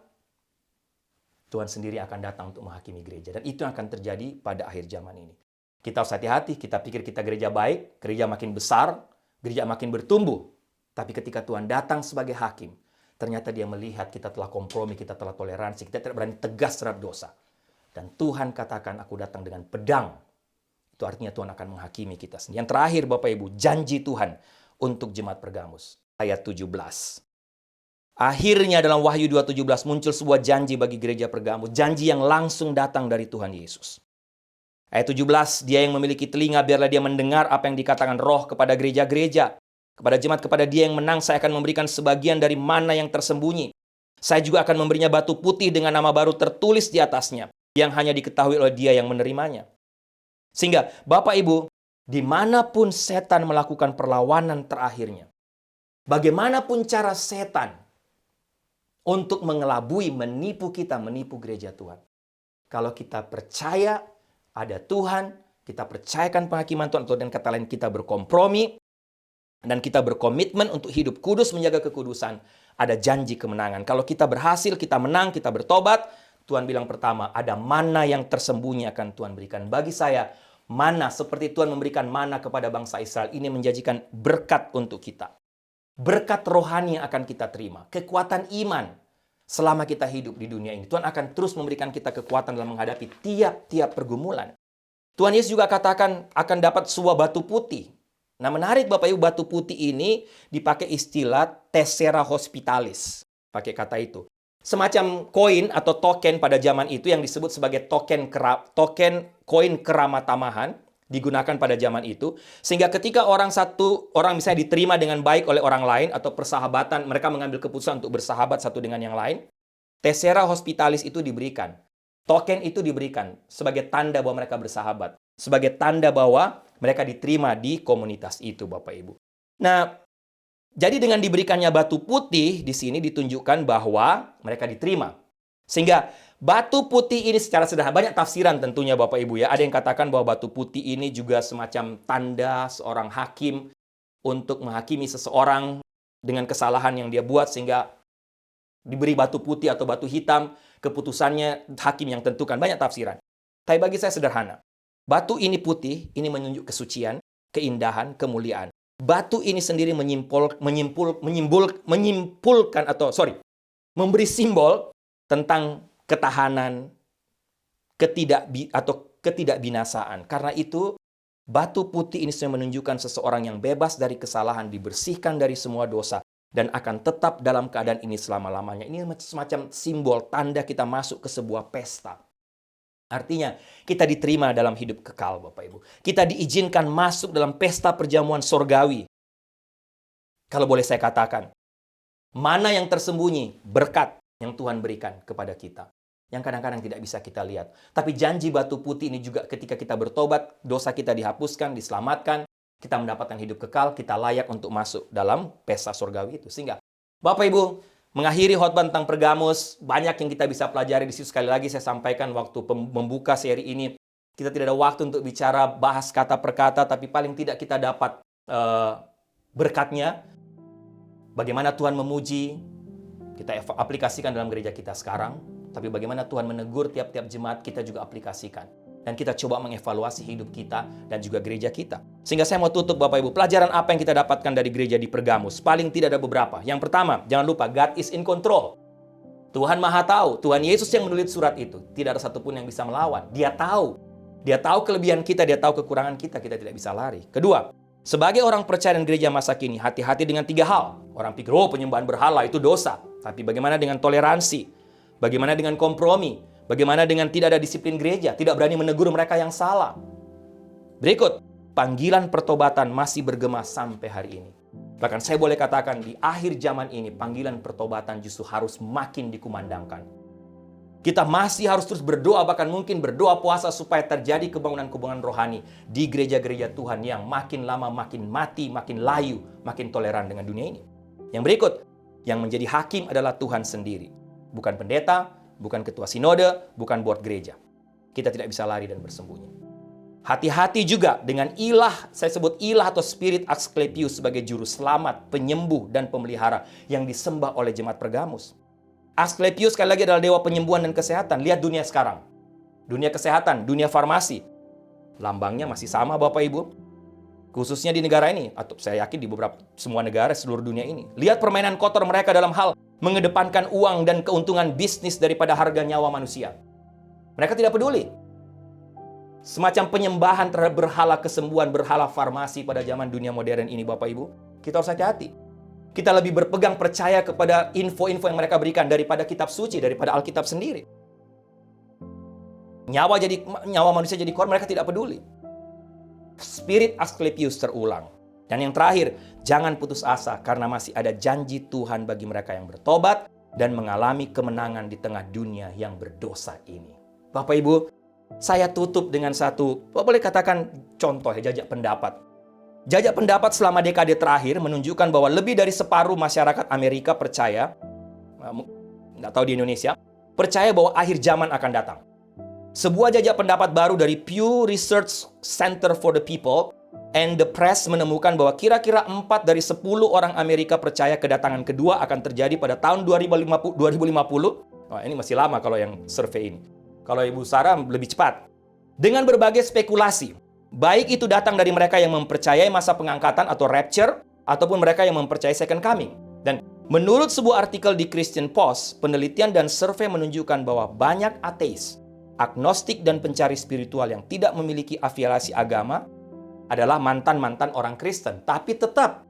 Tuhan sendiri akan datang untuk menghakimi gereja. Dan itu yang akan terjadi pada akhir zaman ini. Kita harus hati-hati, kita pikir kita gereja baik, gereja makin besar, gereja makin bertumbuh. Tapi ketika Tuhan datang sebagai hakim, ternyata dia melihat kita telah kompromi, kita telah toleransi, kita tidak berani tegas terhadap dosa. Dan Tuhan katakan, aku datang dengan pedang. Itu artinya Tuhan akan menghakimi kita sendiri. Yang terakhir Bapak Ibu, janji Tuhan untuk jemaat Pergamus. Ayat 17. Akhirnya dalam Wahyu 2:17 muncul sebuah janji bagi gereja Pergamus. Janji yang langsung datang dari Tuhan Yesus. Ayat 17, dia yang memiliki telinga, biarlah dia mendengar apa yang dikatakan Roh kepada gereja-gereja. Kepada jemaat, kepada dia yang menang, saya akan memberikan sebagian dari mana yang tersembunyi. Saya juga akan memberinya batu putih dengan nama baru tertulis di atasnya, yang hanya diketahui oleh dia yang menerimanya. Sehingga, Bapak Ibu, dimanapun setan melakukan perlawanan terakhirnya, bagaimanapun cara setan untuk mengelabui, menipu kita, menipu gereja Tuhan. Kalau kita percaya ada Tuhan, kita percayakan penghakiman Tuhan, atau dengan kata lain kita berkompromi, dan kita berkomitmen untuk hidup kudus, menjaga kekudusan, ada janji kemenangan. Kalau kita berhasil, kita menang, kita bertobat, Tuhan bilang pertama, ada mana yang tersembunyi akan Tuhan berikan. Bagi saya, mana seperti Tuhan memberikan mana kepada bangsa Israel, ini menjanjikan berkat untuk kita. Berkat rohani yang akan kita terima. Kekuatan iman selama kita hidup di dunia ini. Tuhan akan terus memberikan kita kekuatan dalam menghadapi tiap-tiap pergumulan. Tuhan Yesus juga katakan akan dapat sebuah batu putih. Nah, menarik Bapak Ibu, batu putih ini dipakai istilah tessera hospitalis. Pakai kata itu. Semacam koin atau token pada zaman itu yang disebut sebagai token koin keramatamahan digunakan pada zaman itu. Sehingga ketika orang misalnya diterima dengan baik oleh orang lain atau persahabatan, mereka mengambil keputusan untuk bersahabat satu dengan yang lain, tessera hospitalis itu diberikan. Token itu diberikan sebagai tanda bahwa mereka bersahabat. Sebagai tanda bahwa mereka diterima di komunitas itu, Bapak Ibu. Nah, jadi dengan diberikannya batu putih di sini ditunjukkan bahwa mereka diterima. Sehingga Batu putih ini secara sederhana, banyak tafsiran tentunya Bapak Ibu ya. Ada yang katakan bahwa batu putih ini juga semacam tanda seorang hakim untuk menghakimi seseorang dengan kesalahan yang dia buat sehingga diberi batu putih atau batu hitam, keputusannya hakim yang tentukan. Banyak tafsiran. Tapi bagi saya sederhana. Batu ini putih, ini menunjuk kesucian, keindahan, kemuliaan. Batu ini sendiri memberi simbol tentang ketahanan, ketidakbinasaan. Karena itu, batu putih ini sudah menunjukkan seseorang yang bebas dari kesalahan, dibersihkan dari semua dosa, dan akan tetap dalam keadaan ini selama-lamanya. Ini semacam simbol tanda kita masuk ke sebuah pesta. Artinya, kita diterima dalam hidup kekal, Bapak Ibu. Kita diizinkan masuk dalam pesta perjamuan sorgawi. Kalau boleh saya katakan, mana yang tersembunyi berkat yang Tuhan berikan kepada kita, yang kadang-kadang tidak bisa kita lihat. Tapi janji batu putih ini juga ketika kita bertobat, dosa kita dihapuskan, diselamatkan, kita mendapatkan hidup kekal, kita layak untuk masuk dalam pesta surgawi itu. Sehingga, Bapak Ibu, mengakhiri khotbah tentang Pergamus, banyak yang kita bisa pelajari di situ. Sekali lagi saya sampaikan waktu membuka seri ini, kita tidak ada waktu untuk bicara bahas kata per kata, tapi paling tidak kita dapat berkatnya. Bagaimana Tuhan memuji, kita aplikasikan dalam gereja kita sekarang, tapi bagaimana Tuhan menegur tiap-tiap jemaat, kita juga aplikasikan. Dan kita coba mengevaluasi hidup kita dan juga gereja kita. Sehingga saya mau tutup Bapak Ibu, pelajaran apa yang kita dapatkan dari gereja di Pergamus? Paling tidak ada beberapa. Yang pertama, jangan lupa, God is in control. Tuhan Maha Tahu, Tuhan Yesus yang menulis surat itu. Tidak ada satupun yang bisa melawan. Dia tahu. Dia tahu kelebihan kita, dia tahu kekurangan kita tidak bisa lari. Kedua, sebagai orang percaya dan gereja masa kini, hati-hati dengan 3 hal. Orang pikir, penyembahan berhala itu dosa. Tapi bagaimana dengan toleransi? Bagaimana dengan kompromi? Bagaimana dengan tidak ada disiplin gereja? Tidak berani menegur mereka yang salah. Berikut, panggilan pertobatan masih bergema sampai hari ini. Bahkan saya boleh katakan di akhir zaman ini, panggilan pertobatan justru harus makin dikumandangkan. Kita masih harus terus berdoa, bahkan mungkin berdoa puasa supaya terjadi kebangunan-kebangunan rohani di gereja-gereja Tuhan yang makin lama makin mati, makin layu, makin toleran dengan dunia ini. Yang berikut, yang menjadi hakim adalah Tuhan sendiri. Bukan pendeta, bukan ketua sinode, bukan board gereja. Kita tidak bisa lari dan bersembunyi. Hati-hati juga dengan ilah, saya sebut ilah atau spirit Asklepius sebagai juru selamat, penyembuh, dan pemelihara yang disembah oleh jemaat Pergamus. Asklepius sekali lagi adalah dewa penyembuhan dan kesehatan. Lihat dunia sekarang. Dunia kesehatan, dunia farmasi. Lambangnya masih sama Bapak Ibu. Khususnya di negara ini, atau saya yakin di beberapa semua negara seluruh dunia ini. Lihat permainan kotor mereka dalam hal mengedepankan uang dan keuntungan bisnis daripada harga nyawa manusia. Mereka tidak peduli. Semacam penyembahan terhadap berhala kesembuhan, berhala farmasi pada zaman dunia modern ini Bapak Ibu. Kita harus hati-hati. Kita lebih berpegang percaya kepada info-info yang mereka berikan daripada kitab suci, daripada Alkitab sendiri. Nyawa manusia jadi korban, mereka tidak peduli. Spirit Asklepius terulang. Dan yang terakhir, jangan putus asa karena masih ada janji Tuhan bagi mereka yang bertobat dan mengalami kemenangan di tengah dunia yang berdosa ini. Bapak Ibu, saya tutup dengan satu, boleh katakan contoh ya, jajak pendapat. Jajak pendapat selama dekade terakhir menunjukkan bahwa lebih dari separuh masyarakat Amerika percaya, nggak tahu di Indonesia, percaya bahwa akhir zaman akan datang. Sebuah jajak pendapat baru dari Pew Research Center for the People and the Press menemukan bahwa kira-kira 4 dari 10 orang Amerika percaya kedatangan kedua akan terjadi pada tahun 2050. Wah, ini masih lama kalau yang survei ini. Kalau Ibu Sarah lebih cepat. Dengan berbagai spekulasi, baik itu datang dari mereka yang mempercayai masa pengangkatan atau rapture, ataupun mereka yang mempercayai second coming. Dan menurut sebuah artikel di Christian Post, penelitian dan survei menunjukkan bahwa banyak ateis, agnostik dan pencari spiritual yang tidak memiliki afiliasi agama adalah mantan-mantan orang Kristen. Tapi tetap,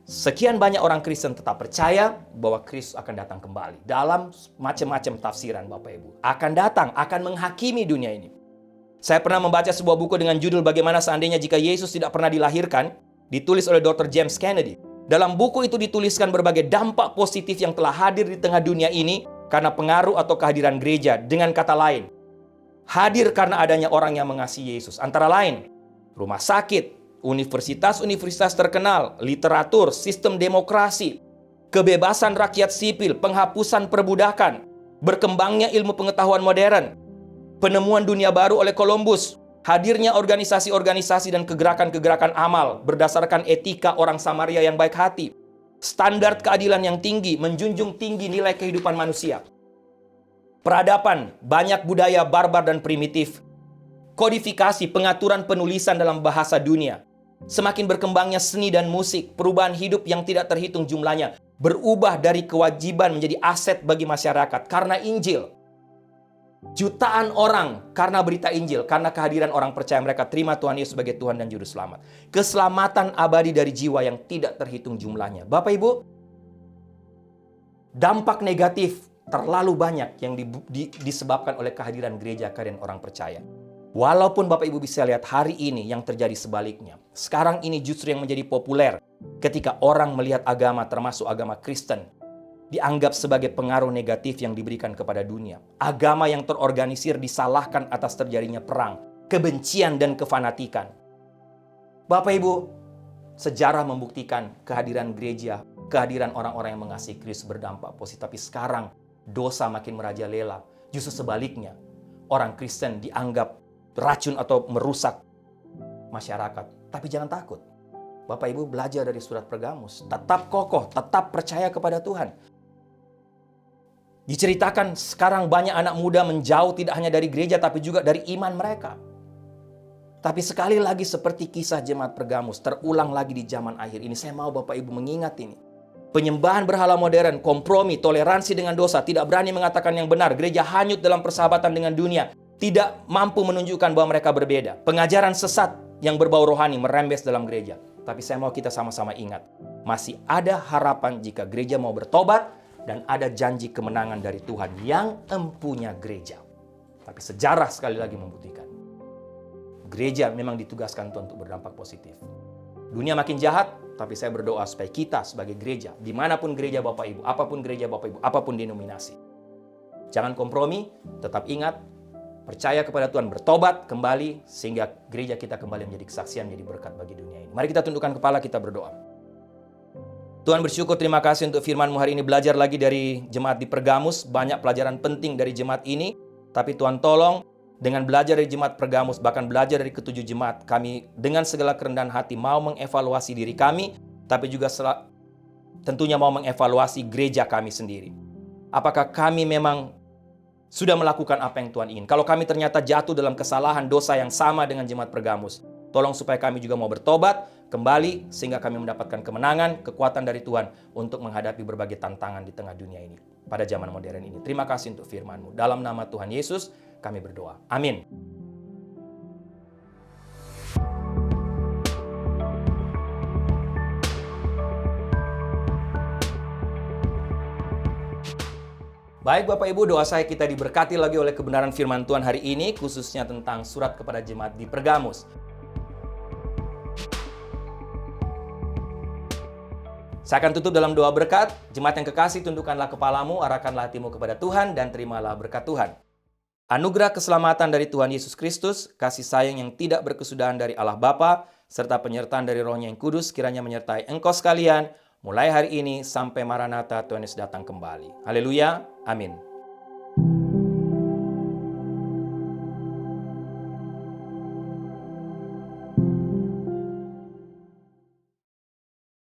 sekian banyak orang Kristen tetap percaya bahwa Kristus akan datang kembali. Dalam macam-macam tafsiran Bapak Ibu. Akan datang, akan menghakimi dunia ini. Saya pernah membaca sebuah buku dengan judul Bagaimana Seandainya Jika Yesus Tidak Pernah Dilahirkan, ditulis oleh Dr. James Kennedy. Dalam buku itu dituliskan berbagai dampak positif yang telah hadir di tengah dunia ini karena pengaruh atau kehadiran gereja. Dengan kata lain, hadir karena adanya orang yang mengasihi Yesus. Antara lain, rumah sakit, universitas-universitas terkenal, literatur, sistem demokrasi, kebebasan rakyat sipil, penghapusan perbudakan, berkembangnya ilmu pengetahuan modern, penemuan dunia baru oleh Columbus, hadirnya organisasi-organisasi dan kegerakan-kegerakan amal berdasarkan etika orang Samaria yang baik hati, standar keadilan yang tinggi, menjunjung tinggi nilai kehidupan manusia. Peradaban, banyak budaya barbar dan primitif. Kodifikasi, pengaturan penulisan dalam bahasa dunia. Semakin berkembangnya seni dan musik, perubahan hidup yang tidak terhitung jumlahnya, berubah dari kewajiban menjadi aset bagi masyarakat karena Injil. Jutaan orang karena berita Injil, karena kehadiran orang percaya mereka terima Tuhan Yesus sebagai Tuhan dan Juru Selamat. Keselamatan abadi dari jiwa yang tidak terhitung jumlahnya. Bapak Ibu, dampak negatif terlalu banyak yang disebabkan oleh kehadiran gereja, kehadiran orang percaya. Walaupun Bapak Ibu bisa lihat hari ini yang terjadi sebaliknya. Sekarang ini justru yang menjadi populer ketika orang melihat agama, termasuk agama Kristen, dianggap sebagai pengaruh negatif yang diberikan kepada dunia. Agama yang terorganisir disalahkan atas terjadinya perang, kebencian, dan kefanatikan. Bapak Ibu, sejarah membuktikan kehadiran gereja, kehadiran orang-orang yang mengasihi Kristus berdampak positif. Tapi sekarang dosa makin merajalela. Justru sebaliknya, orang Kristen dianggap racun atau merusak masyarakat. Tapi jangan takut. Bapak Ibu belajar dari surat Pergamus. Tetap kokoh, tetap percaya kepada Tuhan. Diceritakan sekarang banyak anak muda menjauh tidak hanya dari gereja tapi juga dari iman mereka. Tapi sekali lagi seperti kisah jemaat Pergamus terulang lagi di zaman akhir ini. Saya mau Bapak Ibu mengingat ini. Penyembahan berhala modern, kompromi, toleransi dengan dosa, tidak berani mengatakan yang benar. Gereja hanyut dalam persahabatan dengan dunia, tidak mampu menunjukkan bahwa mereka berbeda. Pengajaran sesat yang berbau rohani merembes dalam gereja. Tapi saya mau kita sama-sama ingat, masih ada harapan jika gereja mau bertobat, dan ada janji kemenangan dari Tuhan yang empunya gereja. Tapi sejarah sekali lagi membuktikan, gereja memang ditugaskan Tuhan untuk berdampak positif. Dunia makin jahat, tapi saya berdoa supaya kita sebagai gereja, dimanapun gereja Bapak Ibu, apapun gereja Bapak Ibu, apapun denominasi, jangan kompromi, tetap ingat, percaya kepada Tuhan, bertobat kembali, sehingga gereja kita kembali menjadi kesaksian, menjadi berkat bagi dunia ini. Mari kita tundukkan kepala, kita berdoa. Tuhan bersyukur, terima kasih untuk firman-Mu hari ini. Belajar lagi dari jemaat di Pergamus, banyak pelajaran penting dari jemaat ini. Tapi Tuhan tolong, dengan belajar dari jemaat Pergamus, bahkan belajar dari ketujuh jemaat, kami dengan segala kerendahan hati mau mengevaluasi diri kami, tapi juga tentunya mau mengevaluasi gereja kami sendiri. Apakah kami memang sudah melakukan apa yang Tuhan ingin? Kalau kami ternyata jatuh dalam kesalahan dosa yang sama dengan jemaat Pergamus, tolong supaya kami juga mau bertobat, kembali, sehingga kami mendapatkan kemenangan, kekuatan dari Tuhan untuk menghadapi berbagai tantangan di tengah dunia ini, pada zaman modern ini. Terima kasih untuk firman-Mu. Dalam nama Tuhan Yesus, kami berdoa. Amin. Baik Bapak Ibu, doa saya kita diberkati lagi oleh kebenaran firman Tuhan hari ini, khususnya tentang surat kepada jemaat di Pergamus. Saya akan tutup dalam doa berkat. Jemaat yang kekasih, tundukkanlah kepalamu, arahkanlah hatimu kepada Tuhan, dan terimalah berkat Tuhan. Anugerah keselamatan dari Tuhan Yesus Kristus, kasih sayang yang tidak berkesudahan dari Allah Bapa, serta penyertaan dari Roh-Nya yang kudus, kiranya menyertai engkau sekalian, mulai hari ini sampai Maranatha Tuhan Yesus datang kembali. Haleluya, amin.